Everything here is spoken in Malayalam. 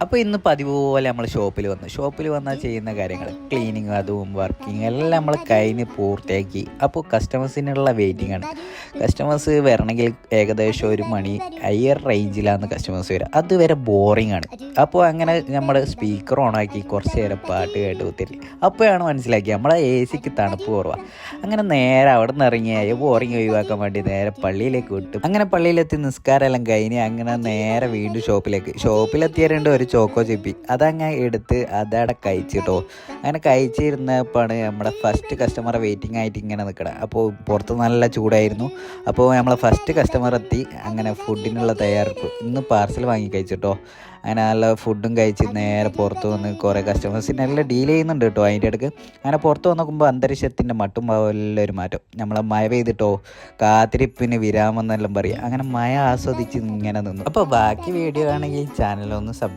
അപ്പോൾ ഇന്ന് പതിവ് പോലെ നമ്മൾ ഷോപ്പിൽ വന്നാൽ ചെയ്യുന്ന കാര്യങ്ങൾ ക്ലീനിങ് അതും വർക്കിംഗ് എല്ലാം നമ്മൾ കഴിഞ്ഞ് പൂർത്തിയാക്കി. അപ്പോൾ കസ്റ്റമേഴ്സിനുള്ള വെയിറ്റിംഗ് ആണ്. കസ്റ്റമേഴ്സ് വരണമെങ്കിൽ ഏകദേശം 1 മണി ഹയർ റേഞ്ചിലാണ് കസ്റ്റമേഴ്സ് വരിക. അതുവരെ ബോറിംഗ് ആണ്. അപ്പോൾ അങ്ങനെ നമ്മൾ സ്പീക്കർ ഓണാക്കി കുറച്ച് നേരം പാട്ട് കേട്ട് കുത്തിരി. അപ്പോഴാണ് മനസ്സിലാക്കി നമ്മളെ AC തണുപ്പ് കുറവാണ്. അങ്ങനെ നേരെ അവിടെ നിന്ന് ഇറങ്ങിയാൽ ബോറിംഗ് ഒഴിവാക്കാൻ വേണ്ടി നേരെ പള്ളിയിലേക്ക് വിട്ടു. അങ്ങനെ പള്ളിയിലെത്തി നിസ്കാരമെല്ലാം കഴിഞ്ഞ് അങ്ങനെ നേരെ വീണ്ടും ഷോപ്പിലെത്തിയാലുണ്ട് ഒരു ചോക്കോ ചിപ്പി. അതങ്ങനെ എടുത്ത് അതവിടെ കഴിച്ചിട്ടോ. അങ്ങനെ കഴിച്ചിരുന്നപ്പോഴാണ് നമ്മുടെ ഫസ്റ്റ് കസ്റ്റമർ വെയിറ്റിംഗ് ആയിട്ട് ഇങ്ങനെ നിൽക്കണം. അപ്പോൾ പുറത്ത് നല്ല ചൂടായിരുന്നു. അപ്പോൾ നമ്മളെ ഫസ്റ്റ് കസ്റ്റമർ എത്തി. അങ്ങനെ ഫുഡിനുള്ള തയ്യാറെടുപ്പ്. ഇന്ന് പാർസൽ വാങ്ങി കഴിച്ചിട്ടോ. അങ്ങനെ നല്ല ഫുഡും കഴിച്ച് നേരെ പുറത്ത് വന്ന് കുറേ കസ്റ്റമേഴ്സിനെല്ലാം ഡീൽ ചെയ്യുന്നുണ്ട് കേട്ടോ. അതിൻ്റെ ഇടയ്ക്ക് അങ്ങനെ പുറത്ത് വന്ന് നോക്കുമ്പോൾ അന്തരീക്ഷത്തിൻ്റെ മട്ടും ഭാവമെല്ലാം ഒരു മാറ്റം. നമ്മളെ മഴ പെയ്തിട്ടോ കാത്തിരിപ്പിന് വിരാമം എന്നെല്ലാം പറയുക. അങ്ങനെ മഴ ആസ്വദിച്ച് ഇങ്ങനെ നിന്നു. അപ്പോൾ ബാക്കി വീഡിയോ ആണെങ്കിൽ ചാനലൊന്ന്